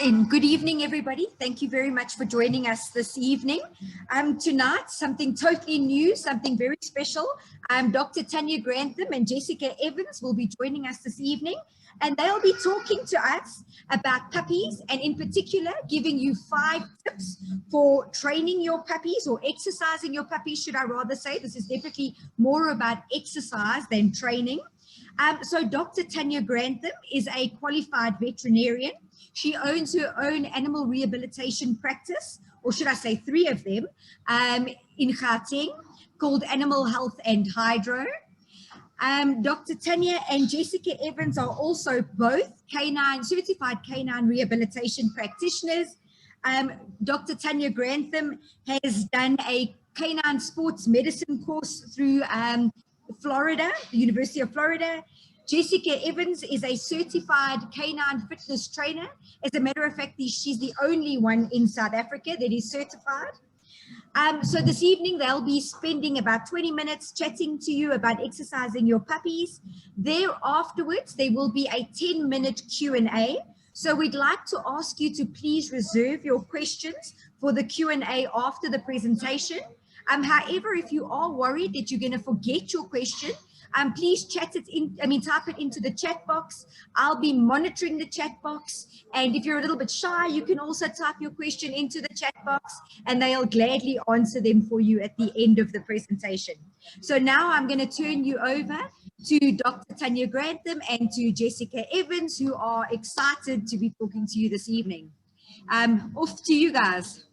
then, good evening, everybody. Thank you very much for joining us this evening. Tonight, something totally new, something very special. Dr. Tanya Grantham and Jessica Evans will be joining us this evening, and they'll be talking to us about puppies, and in particular, giving you 5 tips for training your puppies or exercising your puppies, should I rather say. This is definitely more about exercise than training. So Dr. Tanya Grantham is a qualified veterinarian. She owns her own animal rehabilitation practice, or should I say 3 of them, in Gauteng, called Animal Health and Hydro. Dr. Tanya and Jessica Evans are also both certified canine rehabilitation practitioners. Dr. Tanya Grantham has done a canine sports medicine course through Florida, the University of Florida. Jessica Evans is a certified canine fitness trainer. As a matter of fact, she's the only one in South Africa that is certified. So this evening, they'll be spending about 20 minutes chatting to you about exercising your puppies. Afterwards, there will be a 10-minute Q&A. So we'd like to ask you to please reserve your questions for the Q&A after the presentation. However, if you are worried that you're going to forget your question, please type it into the chat box. I'll be monitoring the chat box. And if you're a little bit shy, you can also type your question into the chat box and they'll gladly answer them for you at the end of the presentation. So now I'm going to turn you over to Dr. Tanya Grantham and to Jessica Evans, who are excited to be talking to you this evening. Off to you guys.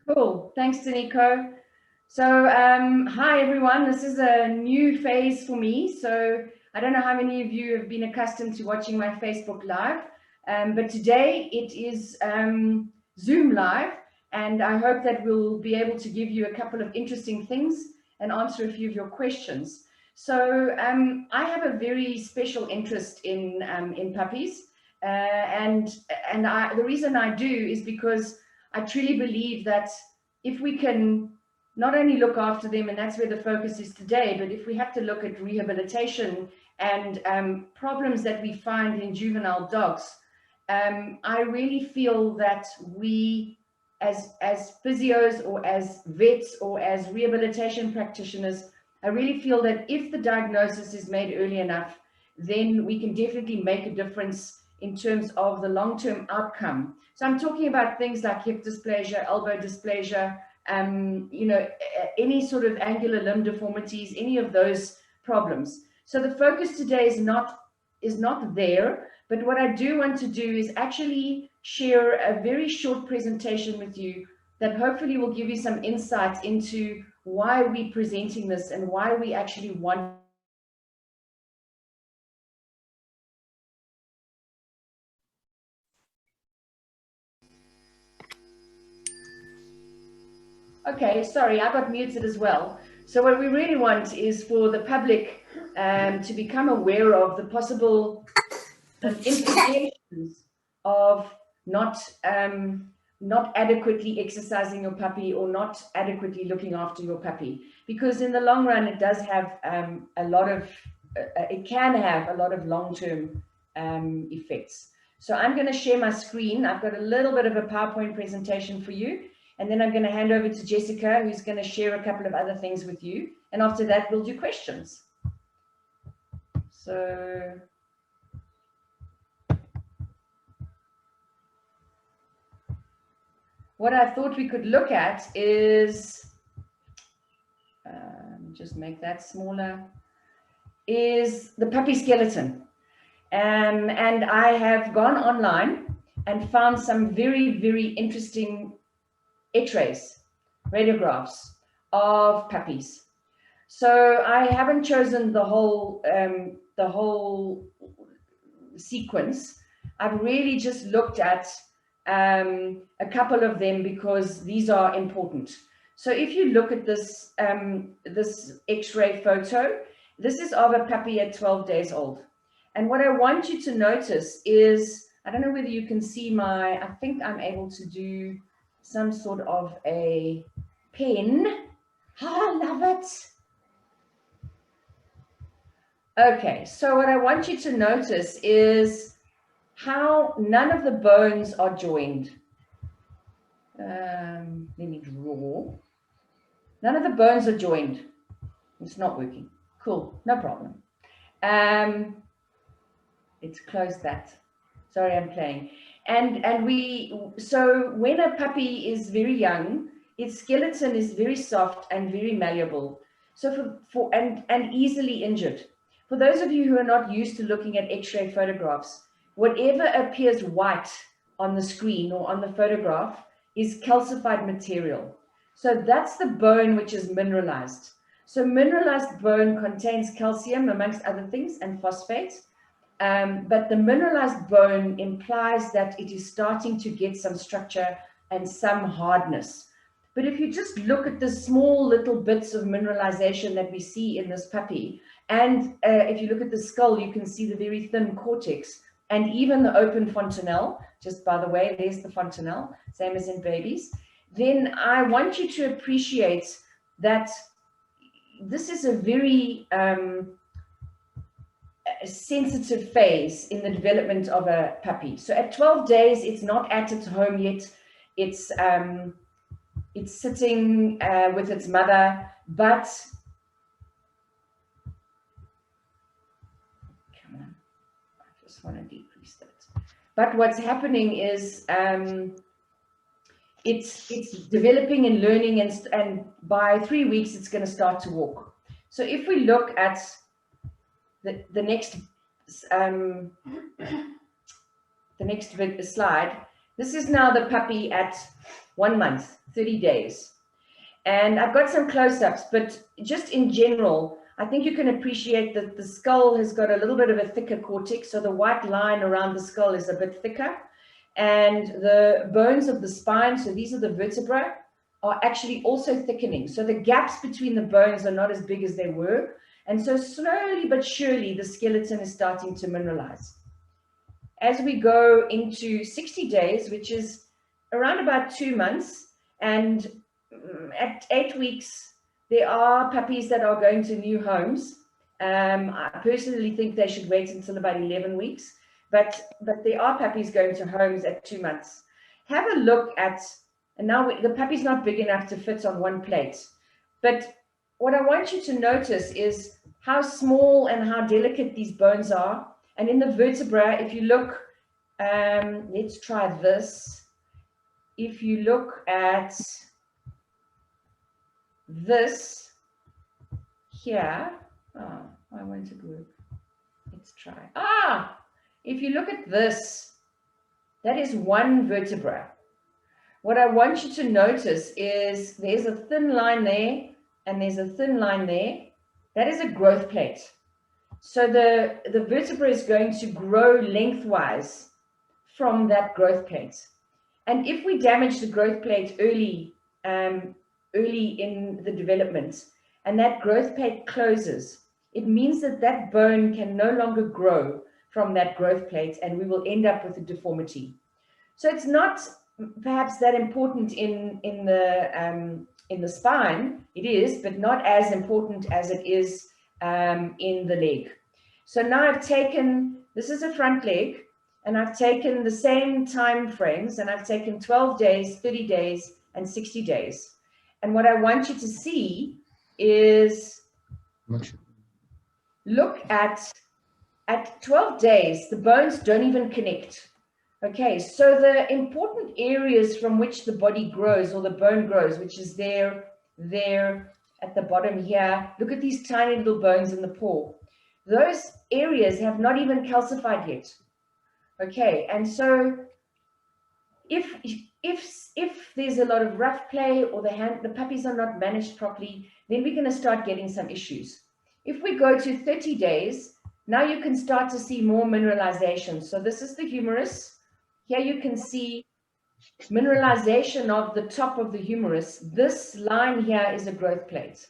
Cool. Thanks, Daniko. So, hi everyone. This is a new phase for me. So I don't know how many of you have been accustomed to watching my Facebook Live, but today it is Zoom Live, and I hope that we'll be able to give you a couple of interesting things and answer a few of your questions. So I have a very special interest in puppies, and the reason I do is because I truly believe that if we can not only look after them, and that's where the focus is today, but if we have to look at rehabilitation and problems that we find in juvenile dogs, I really feel that we as physios or as vets or as rehabilitation practitioners, I really feel that if the diagnosis is made early enough, then we can definitely make a difference in terms of the long-term outcome. So I'm talking about things like hip dysplasia, elbow dysplasia, any sort of angular limb deformities, any of those problems. So the focus today is not there, but what I do want to do is actually share a very short presentation with you that hopefully will give you some insight into why we're presenting this and why we actually want. Okay, sorry, I got muted as well. So what we really want is for the public to become aware of the possible implications of not adequately exercising your puppy or not adequately looking after your puppy, because in the long run it does have it can have a lot of long-term effects. So I'm going to share my screen. I've got a little bit of a PowerPoint presentation for you. And then I'm going to hand over to Jessica, who's going to share a couple of other things with you. And after that, we'll do questions. So what I thought we could look at is, just make that smaller, is the puppy skeleton. And I have gone online and found some very, very interesting X-rays, radiographs of puppies. So I haven't chosen the whole sequence. I've really just looked at a couple of them because these are important. So if you look at this this X-ray photo, this is of a puppy at 12 days old. And what I want you to notice is, I don't know whether you can see I think I'm able to do some sort of a pen. Oh, I love it. Okay, so what I want you to notice is how none of the bones are joined. Let me draw. None of the bones are joined. It's not working. Cool, no problem. Let's close that. Sorry, I'm playing. So when a puppy is very young, its skeleton is very soft and very malleable. So and easily injured. For those of you who are not used to looking at X-ray photographs, whatever appears white on the screen or on the photograph is calcified material. So that's the bone which is mineralized. So mineralized bone contains calcium amongst other things and phosphates. But the mineralized bone implies that it is starting to get some structure and some hardness. But if you just look at the small little bits of mineralization that we see in this puppy, and if you look at the skull, you can see the very thin cortex and even the open fontanelle, just by the way, there's the fontanelle, same as in babies, then I want you to appreciate that this is a very sensitive phase in the development of a puppy. So at 12 days, it's not at its home yet. It's sitting with its mother, but come on, I just want to decrease that. But what's happening is it's developing and learning, and by 3 weeks, it's going to start to walk. So if we look at the next slide, this is now the puppy at 1 month, 30 days. And I've got some close-ups, but just in general, I think you can appreciate that the skull has got a little bit of a thicker cortex. So the white line around the skull is a bit thicker. And the bones of the spine, so these are the vertebrae, are actually also thickening. So the gaps between the bones are not as big as they were. And so slowly but surely, the skeleton is starting to mineralize. As we go into 60 days, which is around about 2 months, and at 8 weeks, there are puppies that are going to new homes. I personally think they should wait until about 11 weeks, but there are puppies going to homes at 2 months. Have a look at, and now the puppy's not big enough to fit on one plate, but what I want you to notice is how small and how delicate these bones are. And in the vertebra, if you look, let's try this. If you look at this here, oh, why won't it work? Let's try. If you look at this, that is one vertebra. What I want you to notice is there's a thin line there, and there's a thin line there. That is a growth plate. So the vertebra is going to grow lengthwise from that growth plate. And if we damage the growth plate early in the development, and that growth plate closes, it means that that bone can no longer grow from that growth plate, and we will end up with a deformity. So it's not perhaps that important in the spine. It is, but not as important as it is in the leg. So now I've taken, this is a front leg, and I've taken the same time frames, and I've taken 12 days, 30 days, and 60 days. And what I want you to see is, look at 12 days, the bones don't even connect. Okay, so the important areas from which the body grows, or the bone grows, which is there at the bottom here, look at these tiny little bones in the paw. Those areas have not even calcified yet. Okay, and so if there's a lot of rough play, or the puppies are not managed properly, then we're going to start getting some issues. If we go to 30 days, now you can start to see more mineralization. So this is the humerus. Here you can see mineralization of the top of the humerus. This line here is a growth plate.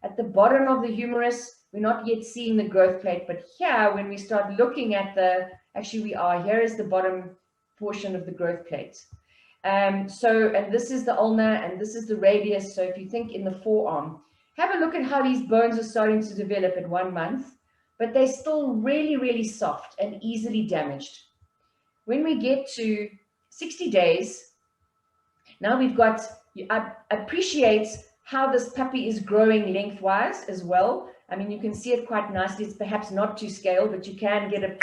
At the bottom of the humerus, we're not yet seeing the growth plate, but here, when we start looking at here is the bottom portion of the growth plate. And this is the ulna, and this is the radius. So if you think in the forearm, have a look at how these bones are starting to develop at 1 month, but they're still really, really soft and easily damaged. When we get to 60 days, now we've got, appreciate how this puppy is growing lengthwise as well. I mean, you can see it quite nicely. It's perhaps not to scale, but you can get an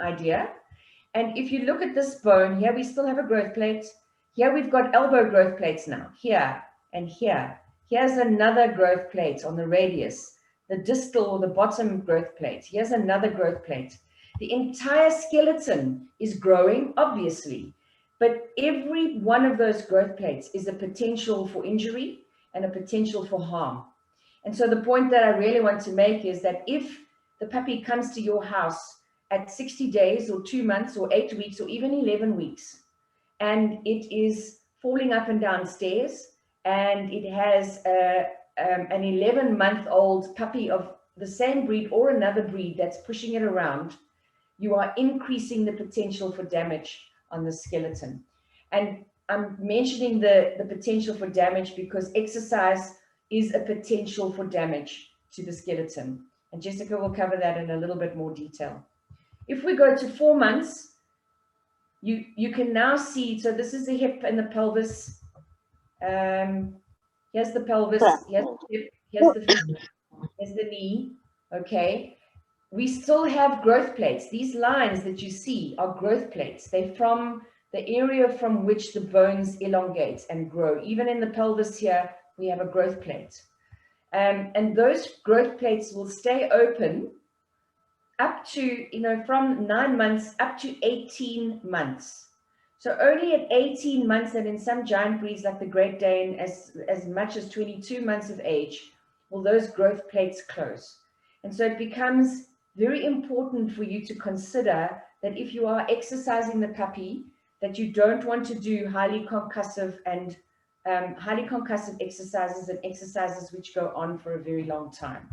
idea. And if you look at this bone here, we still have a growth plate. Here we've got elbow growth plates now, here and here. Here's another growth plate on the radius, the distal or the bottom growth plate. Here's another growth plate. The entire skeleton is growing, obviously, but every one of those growth plates is a potential for injury and a potential for harm. And so the point that I really want to make is that if the puppy comes to your house at 60 days or 2 months or 8 weeks or even 11 weeks, and it is falling up and down stairs, and it has an 11-month-old puppy of the same breed or another breed that's pushing it around, you are increasing the potential for damage on the skeleton. And I'm mentioning the potential for damage because exercise is a potential for damage to the skeleton. And Jessica will cover that in a little bit more detail. If we go to 4 months, you can now see, so this is the hip and the pelvis. Here's the pelvis, here's the hip, here's the feet, here's the knee, okay? We still have growth plates. These lines that you see are growth plates. They're from the area from which the bones elongate and grow. Even in the pelvis here, we have a growth plate. And those growth plates will stay open up to, from 9 months up to 18 months. So only at 18 months, and in some giant breeds like the Great Dane, as much as 22 months of age, will those growth plates close. And so it becomes very important for you to consider that if you are exercising the puppy, that you don't want to do highly concussive exercises and exercises which go on for a very long time.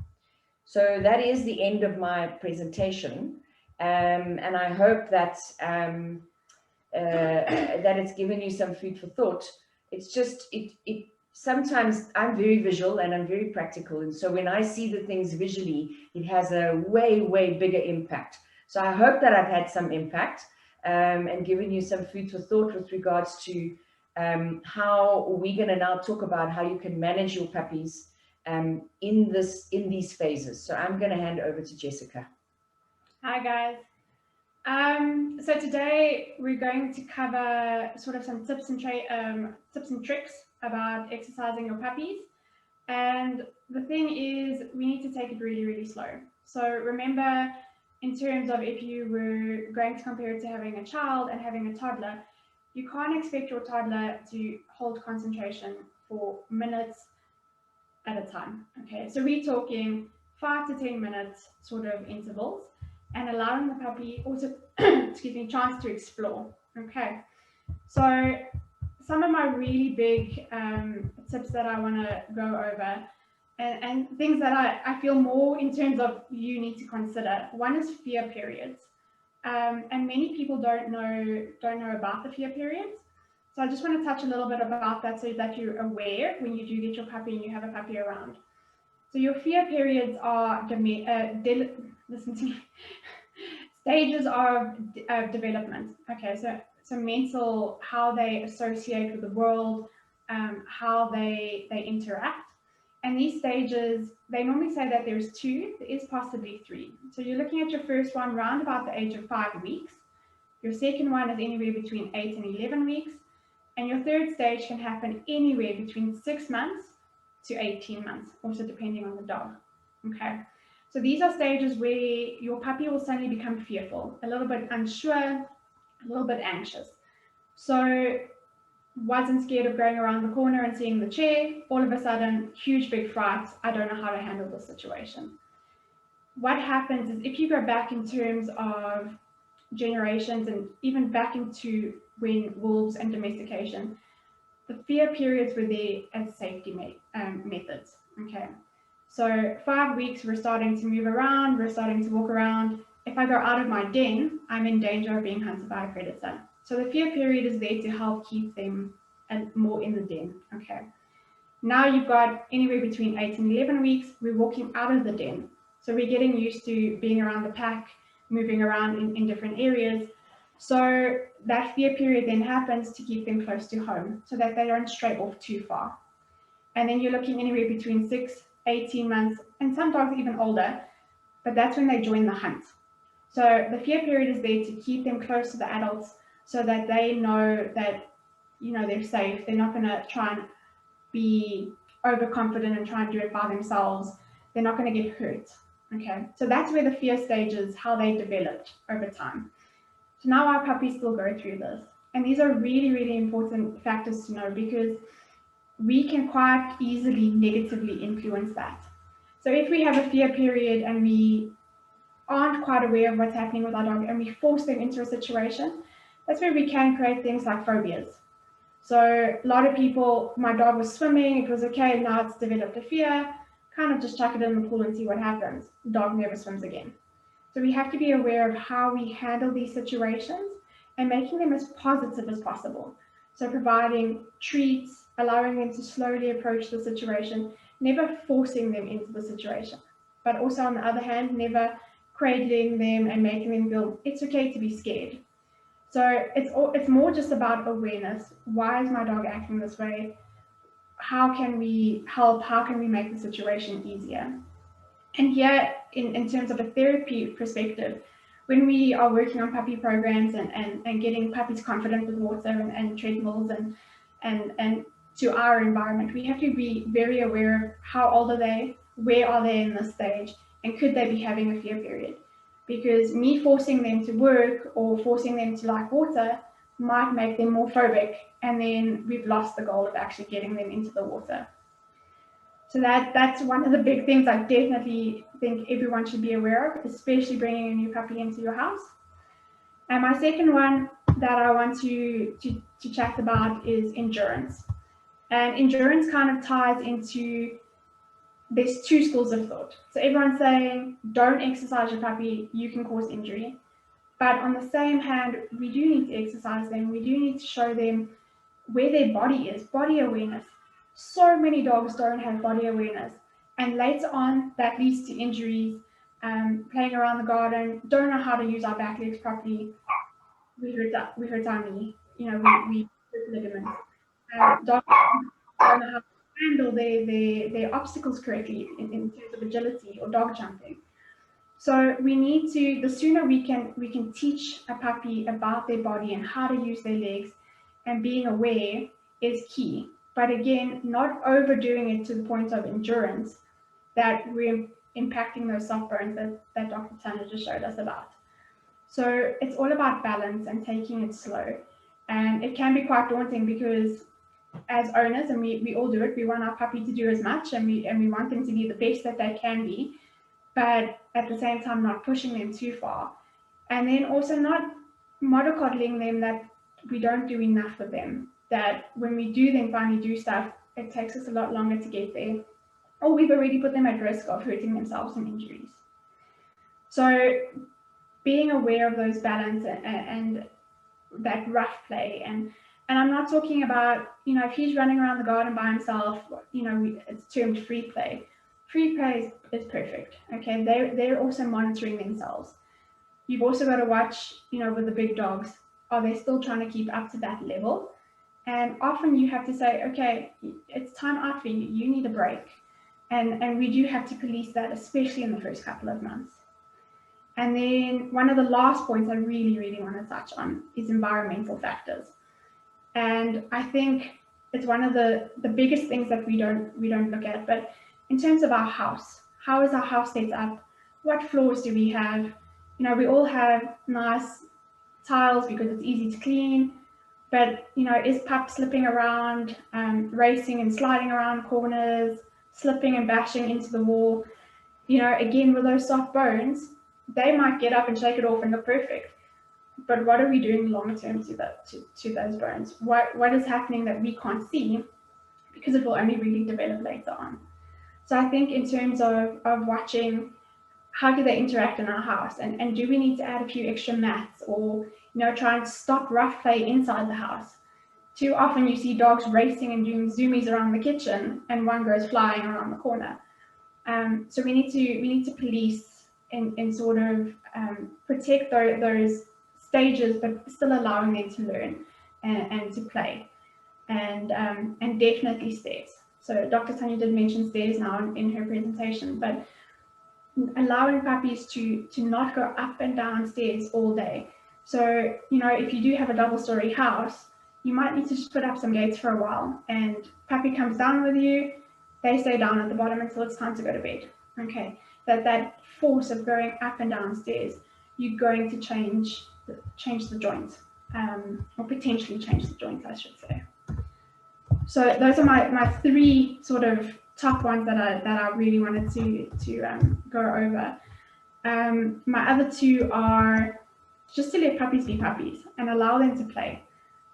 So that is the end of my presentation, and I hope that that it's given you some food for thought. It's just sometimes I'm very visual and I'm very practical, and so when I see the things visually, it has a way bigger impact. So I hope that I've had some impact and given you some food for thought with regards to how we're going to now talk about how you can manage your puppies in these phases. So I'm going to hand over to Jessica. Hi guys. So today we're going to cover sort of some tips and tricks about exercising your puppies. And the thing is, we need to take it really slow. So remember, in terms of if you were going to compare it to having a child and having a toddler, you can't expect your toddler to hold concentration for minutes at a time. Okay, so we're talking 5 to 10 minutes sort of intervals, and allowing the puppy also, excuse me, chance to explore. Okay, so some of my really big tips that I want to go over, and things that I feel more in terms of you need to consider. One is fear periods, and many people don't know about the fear periods. So I just want to touch a little bit about that so that you're aware when you do get your puppy and you have a puppy around. So your fear periods are listen to me. Stages of development. Okay, so mental, how they associate with the world, how they interact. And these stages, they normally say that there's 2, there is possibly 3. So you're looking at your first one around about the age of 5 weeks. Your second one is anywhere between 8 and 11 weeks. And your third stage can happen anywhere between 6 months to 18 months, also depending on the dog. Okay, so these are stages where your puppy will suddenly become fearful, a little bit unsure, a little bit anxious. So wasn't scared of going around the corner and seeing the chair, all of a sudden, huge big fright, I don't know how to handle this situation. What happens is if you go back in terms of generations and even back into when wolves and domestication, the fear periods were there as safety methods. Okay, so 5 weeks, we're starting to move around, we're starting to walk around. If I go out of my den, I'm in danger of being hunted by a predator. So the fear period is there to help keep them more in the den. Okay, now you've got anywhere between 8 and 11 weeks, we're walking out of the den. So we're getting used to being around the pack, moving around in different areas. So that fear period then happens to keep them close to home so that they don't stray off too far. And then you're looking anywhere between 6, 18 months, and some dogs even older, but that's when they join the hunt. So the fear period is there to keep them close to the adults so that they know that, they're safe. They're not going to try and be overconfident and try and do it by themselves. They're not going to get hurt. Okay, so that's where the fear stages, how they developed over time. So now our puppies still go through this. And these are really, really important factors to know because we can quite easily negatively influence that. So if we have a fear period and we aren't quite aware of what's happening with our dog and we force them into a situation, that's where we can create things like phobias. So a lot of people, my dog was swimming, it was okay, now it's developed a fear, kind of just chuck it in the pool and see what happens. Dog never swims again. So we have to be aware of how we handle these situations and making them as positive as possible. So providing treats, allowing them to slowly approach the situation, never forcing them into the situation. But also on the other hand, never cradling them and making them feel it's okay to be scared. So it's more just about awareness. Why is my dog acting this way? How can we help? How can we make the situation easier? And here, in terms of a therapy perspective, when we are working on puppy programs and getting puppies confident with water and treadmills and to our environment, we have to be very aware of how old are they, where are they in this stage, and could they be having a fear period? Because me forcing them to work or forcing them to like water might make them more phobic, and then we've lost the goal of actually getting them into the water. So that's one of the big things I definitely think everyone should be aware of, especially bringing a new puppy into your house. And my second one that I want to chat about is endurance. And endurance kind of ties into, there's two schools of thought. So everyone's saying, don't exercise your puppy, you can cause injury. But on the same hand, we do need to exercise them. We do need to show them where their body is, body awareness. So many dogs don't have body awareness. And later on, that leads to injuries, playing around the garden, don't know how to use our back legs properly. We hurt our knee, we hurt ligaments. Dogs don't know how to handle their obstacles correctly in terms of agility or dog jumping. So we need to, the sooner we can teach a puppy about their body and how to use their legs and being aware is key. But again, not overdoing it to the point of endurance that we're impacting those soft bones that Dr. Tanya just showed us about. So it's all about balance and taking it slow. And it can be quite daunting because as owners, and we all do it, we want our puppy to do as much and we want them to be the best that they can be, but at the same time not pushing them too far. And then also not mollycoddling them that we don't do enough for them, that when we do then finally do stuff, it takes us a lot longer to get there, or we've already put them at risk of hurting themselves and injuries. So being aware of those balance and that rough play, and I'm not talking about, if he's running around the garden by himself, it's termed free play. Free play is perfect, okay? They're also monitoring themselves. You've also got to watch, with the big dogs, are they still trying to keep up to that level? And often you have to say, okay, it's time out for you. You need a break. And we do have to police that, especially in the first couple of months. And then one of the last points I really, really want to touch on is environmental factors. And I think it's one of the biggest things that we don't look at. But in terms of our house, how is our house set up? What floors do we have? We all have nice tiles because it's easy to clean. But, is pup slipping around, racing and sliding around corners, slipping and bashing into the wall? Again, with those soft bones, they might get up and shake it off and look perfect. But what are we doing long term to those bones? What is happening that we can't see because it will only really develop later on? So I think in terms of watching, how do they interact in our house? And do we need to add a few extra mats or, try and stop rough play inside the house? Too often you see dogs racing and doing zoomies around the kitchen and one goes flying around the corner. So we need to police and sort of protect those stages, but still allowing them to learn and to play. And definitely stairs. So Dr. Tanya did mention stairs now in her presentation, but allowing puppies to not go up and down stairs all day. So, you know, if you do have a double-story house, you might need to just put up some gates for a while, and puppy comes down with you, they stay down at the bottom until it's time to go to bed. Okay, that force of going up and down stairs, you're going to change the joint, or potentially change the joint, I should say. So those are my three sort of top ones that I really wanted to go over. My other two are just to let puppies be puppies and allow them to play.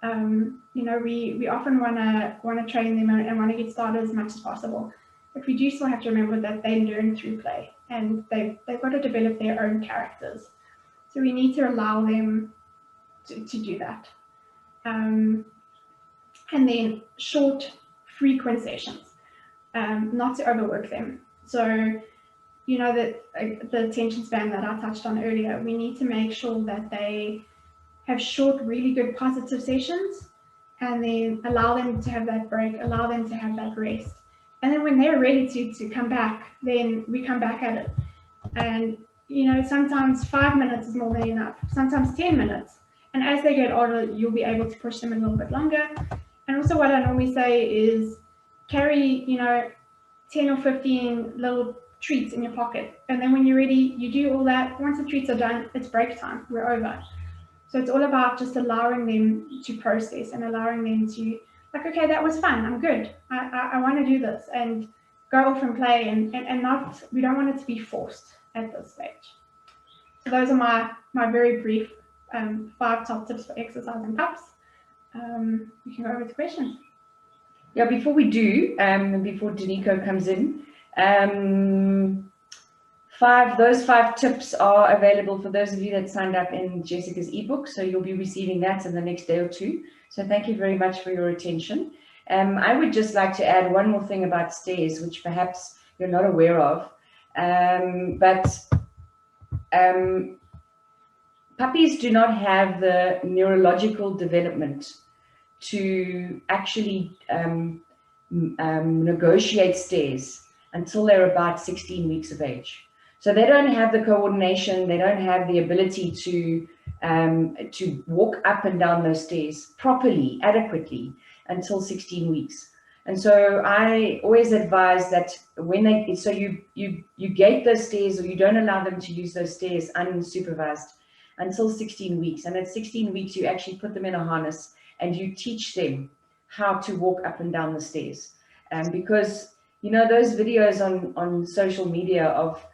You know, we often want to train them and want to get started as much as possible, but we do still have to remember that they learn through play, and they've got to develop their own characters. So we need to allow them to do that. And then short, frequent sessions, not to overwork them. So, you know, the attention span that I touched on earlier, we need to make sure that they have short, really good positive sessions, and then allow them to have that break, allow them to have that rest. And then when they're ready to come back, then we come back at it. And, you know, sometimes 5 minutes is more than enough, sometimes 10 minutes. And as they get older, you'll be able to push them a little bit longer. And also what I normally say is carry, you know, 10 or 15 little treats in your pocket. And then when you're ready, you do all that. Once the treats are done, it's break time. We're over. So it's all about just allowing them to process and allowing them to, like, okay, that was fun. I'm good. I want to do this, and go off and play, and not, we don't want it to be forced at this stage. So those are my very brief 5 top tips for exercising pups. We can go over to questions. Yeah, before we do, before Danico comes in, those 5 tips are available for those of you that signed up in Jessica's ebook. So you'll be receiving that in the next day or two. So thank you very much for your attention. I would just like to add one more thing about stairs, which perhaps you're not aware of. Puppies do not have the neurological development to actually negotiate stairs until they're about 16 weeks of age. So they don't have the coordination, they don't have the ability to walk up and down those stairs properly, adequately, until 16 weeks. And so I always advise that when you gate those stairs, or you don't allow them to use those stairs unsupervised until 16 weeks. And at 16 weeks, you actually put them in a harness and you teach them how to walk up and down the stairs. Because, you know, those videos on social media of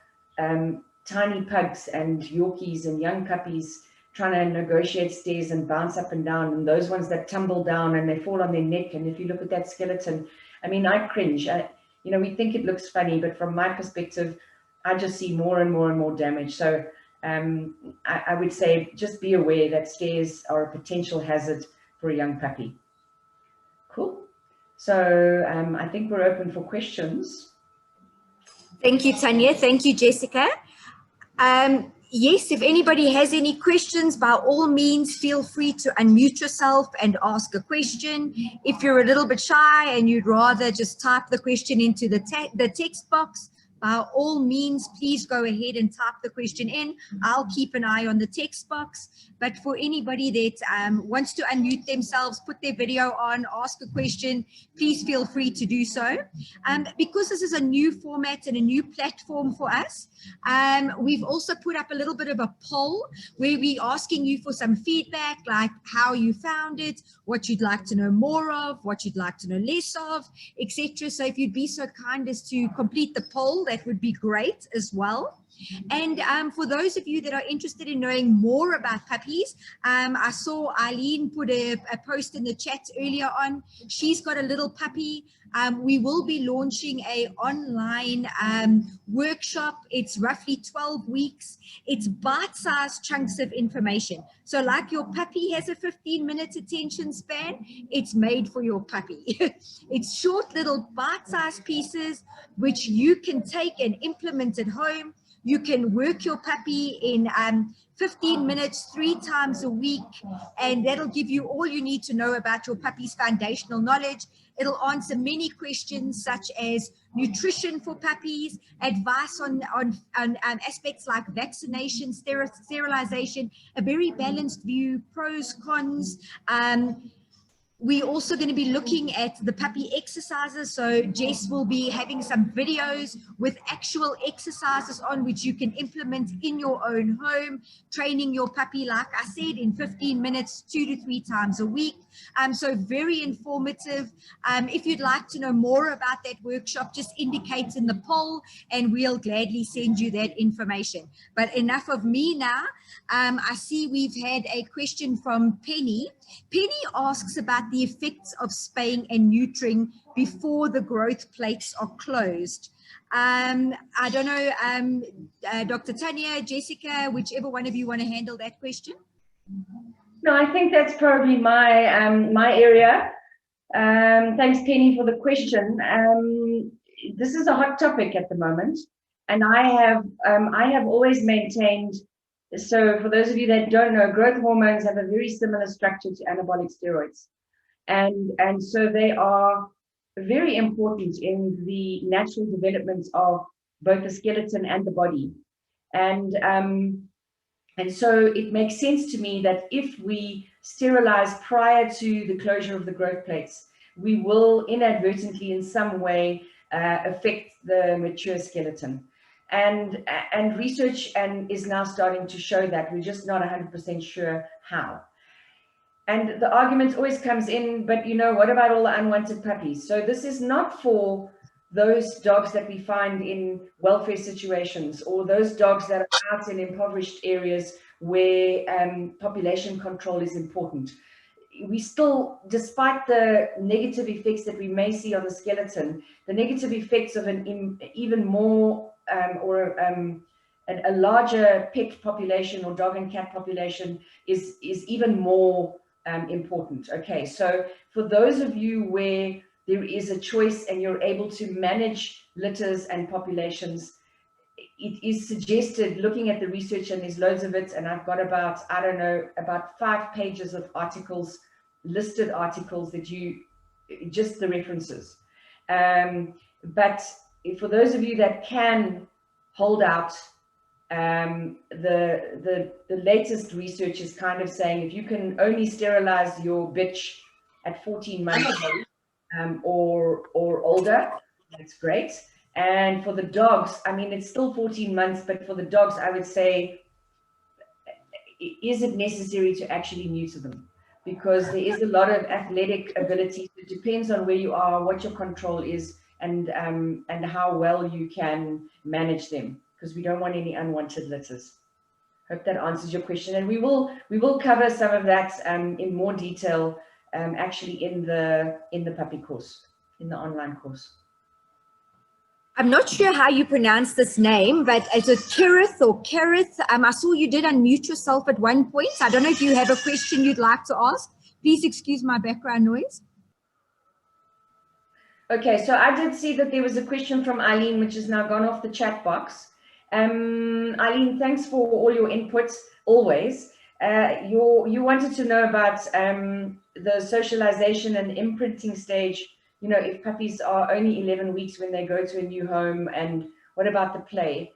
tiny pugs and Yorkies and young puppies trying to negotiate stairs and bounce up and down, and those ones that tumble down and they fall on their neck. And if you look at that skeleton, I mean, I cringe. You know, we think it looks funny, but from my perspective, I just see more and more and more damage. So I would say just be aware that stairs are a potential hazard for a young puppy. Cool. So I think we're open for questions. Thank you, Tanya. Thank you, Jessica. Yes, if anybody has any questions, by all means, feel free to unmute yourself and ask a question. If you're a little bit shy and you'd rather just type the question into the text box, by all means, please go ahead and type the question in. I'll keep an eye on the text box. But for anybody that wants to unmute themselves, put their video on, ask a question, please feel free to do so. Because this is a new format and a new platform for us, we've also put up a little bit of a poll where we're asking you for some feedback, like how you found it, what you'd like to know more of, what you'd like to know less of, etc. So if you'd be so kind as to complete the poll, that would be great as well. And for those of you that are interested in knowing more about puppies, I saw Eileen put a post in the chat earlier on. She's got a little puppy. We will be launching a online workshop. It's roughly 12 weeks. It's bite-sized chunks of information. So like your puppy has a 15-minute attention span, it's made for your puppy. It's short little bite-sized pieces which you can take and implement at home. You can work your puppy in 15 minutes, 3 times a week, and that'll give you all you need to know about your puppy's foundational knowledge. It'll answer many questions such as nutrition for puppies, advice on aspects like vaccination, sterilization, a very balanced view, pros, cons. We're also going to be looking at the puppy exercises. So Jess will be having some videos with actual exercises on which you can implement in your own home, training your puppy, like I said, in 15 minutes, 2 to 3 times a week. So very informative. If you'd like to know more about that workshop, just indicate in the poll and we'll gladly send you that information. But enough of me now. I see we've had a question from Penny. Penny asks about the effects of spaying and neutering before the growth plates are closed. I don't know, Dr. Tanya, Jessica, whichever one of you want to handle that question. No, I think that's probably my my area. Thanks, Penny, for the question. This is a hot topic at the moment, and I have always maintained. So, for those of you that don't know, growth hormones have a very similar structure to anabolic steroids, and so they are very important in the natural development of both the skeleton and the body, and so it makes sense to me that if we sterilize prior to the closure of the growth plates, we will inadvertently in some way affect the mature skeleton. And research is now starting to show that. We're just not 100% sure how. And the argument always comes in, but you know, what about all the unwanted puppies? So this is not for those dogs that we find in welfare situations, or those dogs that are out in impoverished areas where population control is important. We still, despite the negative effects that we may see on the skeleton, the negative effects of an even more a larger pet population or dog and cat population is even more important. Okay, so for those of you where there is a choice and you're able to manage litters and populations, it is suggested, looking at the research, and there's loads of it, and I've got about, I don't know, about 5 pages of articles, listed articles that you, just the references. But for those of you that can hold out, the latest research is kind of saying if you can only sterilize your bitch at 14 months or older, that's great. And for the dogs, I mean, it's still 14 months, but for the dogs, I would say, is it necessary to actually neuter them? Because there is a lot of athletic ability. It depends on where you are, what your control is, and how well you can manage them, because we don't want any unwanted litters. Hope that answers your question. And we will cover some of that in more detail actually in the puppy course, in the online course. I'm not sure how you pronounce this name, but is it Kerith or Kerith? I saw you did unmute yourself at one point. I don't know if you have a question you'd like to ask. Please excuse my background noise. Okay, so I did see that there was a question from Eileen, which has now gone off the chat box. Eileen, thanks for all your inputs, always. You wanted to know about the socialization and imprinting stage. You know, if puppies are only 11 weeks when they go to a new home, and what about the play?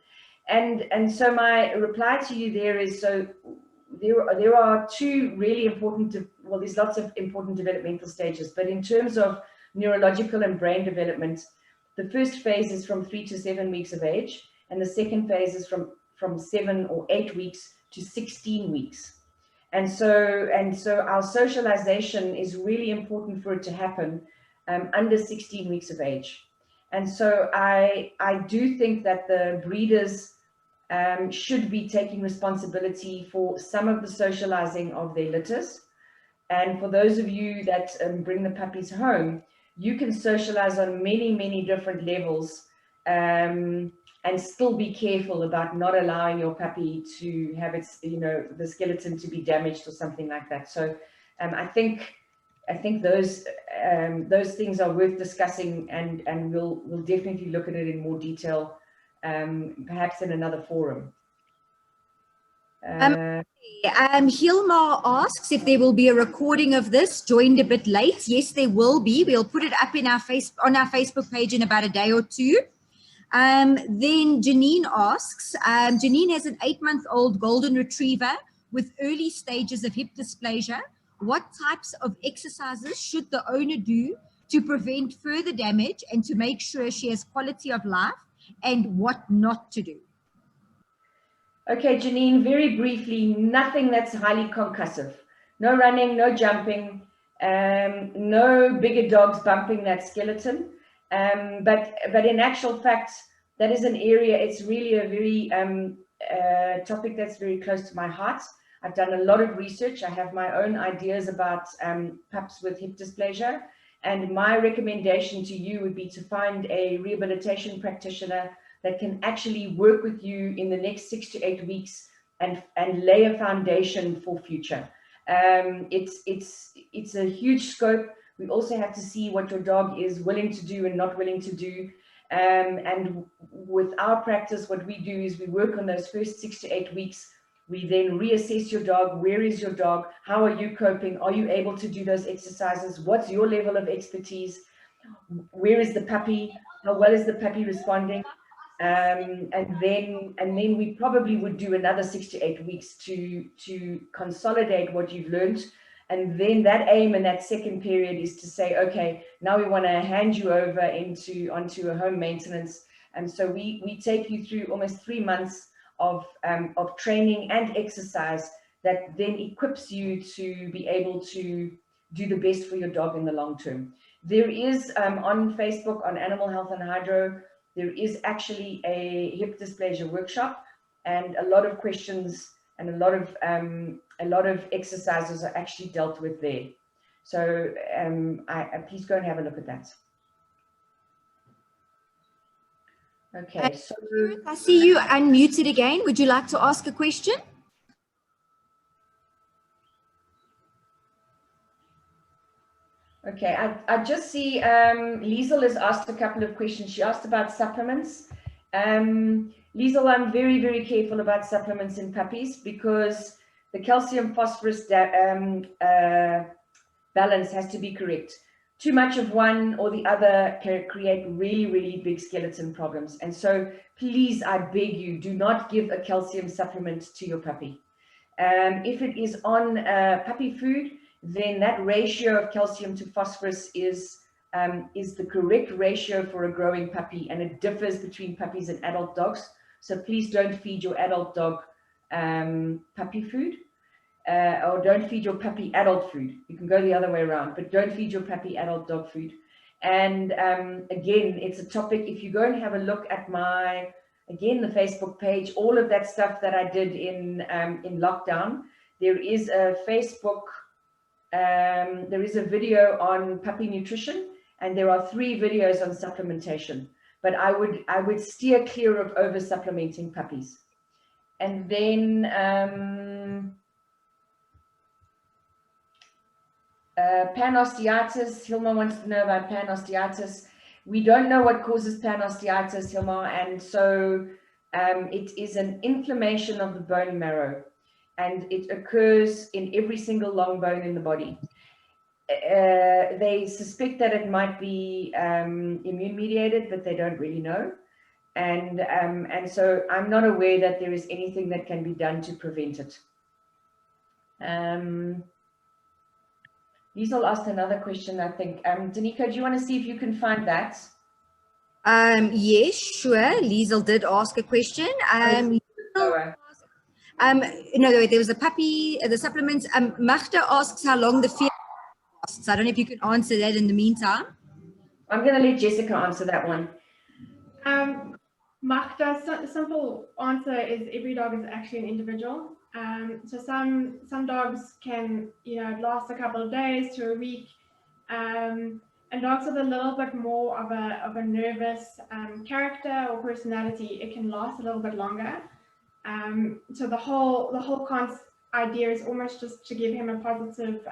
And so my reply to you there is, so there are 2 really important, well, there's lots of important developmental stages, but in terms of neurological and brain development, the first phase is from 3 to 7 weeks of age, and the second phase is from 7 or 8 weeks to 16 weeks. And so our socialization is really important for it to happen under 16 weeks of age. And so I do think that the breeders should be taking responsibility for some of the socializing of their litters. And for those of you that bring the puppies home, you can socialize on many, many different levels and still be careful about not allowing your puppy to have its, you know, the skeleton to be damaged or something like that. So I think those things are worth discussing, and we'll definitely look at it in more detail perhaps in another forum. Hilmar asks if there will be a recording of this. Joined a bit late. Yes, there will be. We'll put it up in our on our Facebook page in about a day or two. Then Janine asks, Janine has an 8-month-old golden retriever with early stages of hip dysplasia. What types of exercises should the owner do to prevent further damage and to make sure she has quality of life, and what not to do? Okay, Janine, very briefly, nothing that's highly concussive. No running, no jumping, no bigger dogs bumping that skeleton. But in actual fact, that is an area, it's really a very topic that's very close to my heart. I've done a lot of research. I have my own ideas about pups with hip dysplasia. And my recommendation to you would be to find a rehabilitation practitioner that can actually work with you in the next 6 to 8 weeks and lay a foundation for future. It's a huge scope. We also have to see what your dog is willing to do and not willing to do. And with our practice, what we do is we work on those first 6 to 8 weeks. We then reassess your dog. Where is your dog? How are you coping? Are you able to do those exercises? What's your level of expertise? Where is the puppy? How well is the puppy responding? And then we probably would do another 6 to 8 weeks to consolidate what you've learned. And then that aim in that second period is to say, okay, now we want to hand you over onto a home maintenance. And so we take you through almost 3 months of training and exercise that then equips you to be able to do the best for your dog in the long term. There is on Facebook, on Animal Health and Hydro, there is actually a hip dysplasia workshop, and a lot of questions and a lot of exercises are actually dealt with there. So please go and have a look at that. Okay, so I see you unmuted again. Would you like to ask a question? Okay, I just see Liesel has asked a couple of questions. She asked about supplements. Liesel, I'm very, very careful about supplements in puppies because the calcium phosphorus balance has to be correct. Too much of one or the other can create really, really big skeleton problems. And so please, I beg you, do not give a calcium supplement to your puppy. If it is on puppy food, then that ratio of calcium to phosphorus is the correct ratio for a growing puppy, and it differs between puppies and adult dogs. So please don't feed your adult dog puppy food, or don't feed your puppy adult food. You can go the other way around, but don't feed your puppy adult dog food. And again, it's a topic, if you go and have a look at the Facebook page, all of that stuff that I did in lockdown, there is a Facebook, there is a video on puppy nutrition, and there are 3 videos on supplementation. But I would steer clear of over supplementing puppies. And then panosteitis, Hilma wants to know about panosteitis. We don't know what causes panosteitis, Hilma, and so it is an inflammation of the bone marrow, and it occurs in every single long bone in the body. They suspect that it might be immune mediated, but they don't really know. And so I'm not aware that there is anything that can be done to prevent it. Liesel asked another question, I think. Danica, do you want to see if you can find that? Yes, sure. Liesel did ask a question. No, there was a puppy, the supplements. Magda asks how long the fear lasts. I don't know if you can answer that in the meantime. I'm going to let Jessica answer that one. Magda, simple answer is every dog is actually an individual. So some dogs can, last a couple of days to a week, and dogs with a little bit more of a nervous character or personality, it can last a little bit longer. So the whole idea is almost just to give him a positive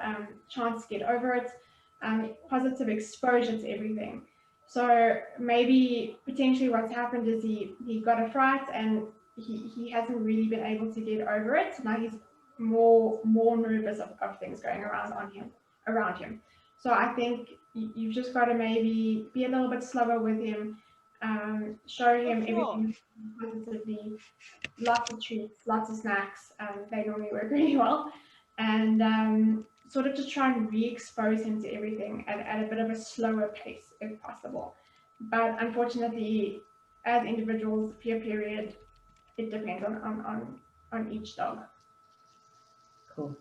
chance to get over it, positive exposure to everything. So maybe potentially what's happened is he got a fright and he hasn't really been able to get over it. Now he's more nervous of things going around him. So I think you've just got to maybe be a little bit slower with him, show him everything positively, lots of treats, lots of snacks. They normally work really well, and sort of just try and re-expose him to everything at a bit of a slower pace if possible. But unfortunately, as individuals, peer period, it depends on each dog. Cool.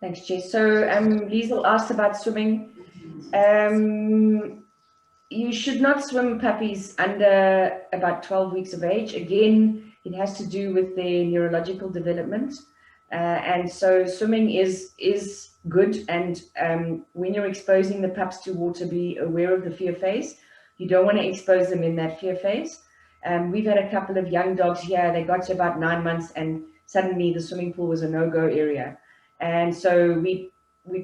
Thanks, Jess. So Liesel asked about swimming. You should not swim puppies under about 12 weeks of age. Again, it has to do with their neurological development. And so swimming is good. And when you're exposing the pups to water, be aware of the fear phase. You don't want to expose them in that fear phase. We've had a couple of young dogs here. They got to about 9 months and suddenly the swimming pool was a no-go area. And so we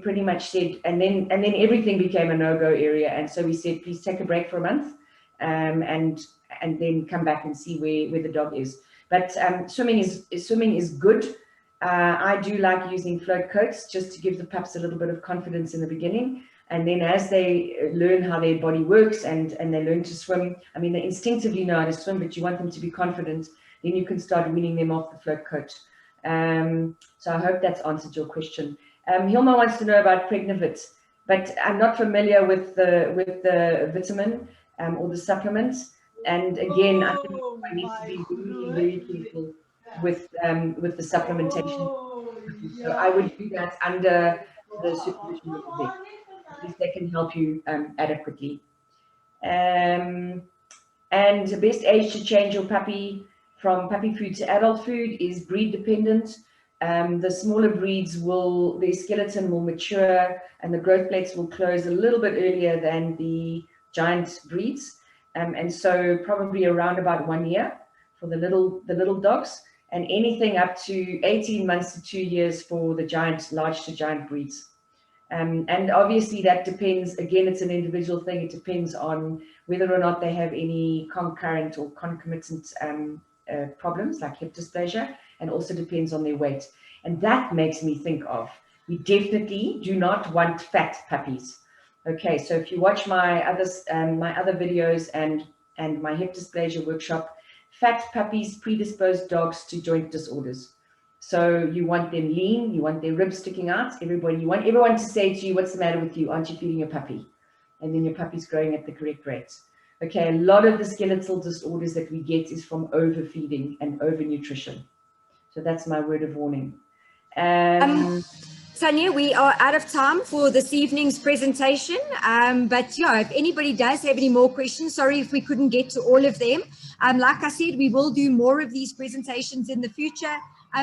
pretty much said, and then everything became a no-go area. And so we said, please take a break for a month and then come back and see where the dog is. But swimming is good. I do like using float coats just to give the pups a little bit of confidence in the beginning. And then as they learn how their body works and they learn to swim, I mean, they instinctively know how to swim, but you want them to be confident, then you can start weaning them off the float coat. So I hope that's answered your question. Hilma wants to know about Pregnavit, but I'm not familiar with the vitamin or the supplements. And again, I think I need to be really, very careful with the supplementation. So I would do that under the supervision of the vet. At least they can help you adequately. And the best age to change your puppy from puppy food to adult food is breed dependent. The smaller breeds their skeleton will mature and the growth plates will close a little bit earlier than the giant breeds. And so probably around about 1 year for the little dogs, and anything up to 18 months to 2 years for the large to giant breeds. And obviously that depends, again, it's an individual thing. It depends on whether or not they have any concurrent or concomitant problems like hip dysplasia, and also depends on their weight. And that makes me think of, we definitely do not want fat puppies. Okay, so if you watch my other videos and my hip dysplasia workshop, fat puppies predispose dogs to joint disorders. So you want them lean, you want their ribs sticking out. You want everyone to say to you, what's the matter with you? Aren't you feeding your puppy? And then your puppy's growing at the correct rate. Okay, a lot of the skeletal disorders that we get is from overfeeding and overnutrition. So that's my word of warning. Tanya, we are out of time for this evening's presentation. But yeah, if anybody does have any more questions, sorry if we couldn't get to all of them. Like I said, we will do more of these presentations in the future.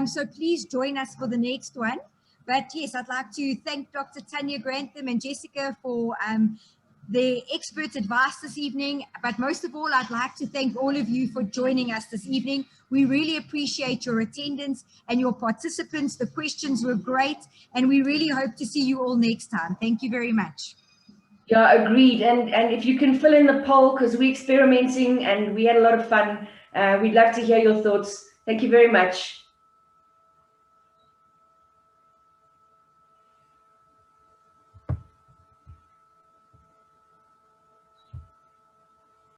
So please join us for the next one. But yes, I'd like to thank Dr. Tanya Grantham and Jessica for the expert advice this evening. But most of all, I'd like to thank all of you for joining us this evening. We really appreciate your attendance and your participants. The questions were great, and we really hope to see you all next time. Thank you very much. Yeah, agreed. And if you can fill in the poll, because we're experimenting and we had a lot of fun, we'd love to hear your thoughts. Thank you very much.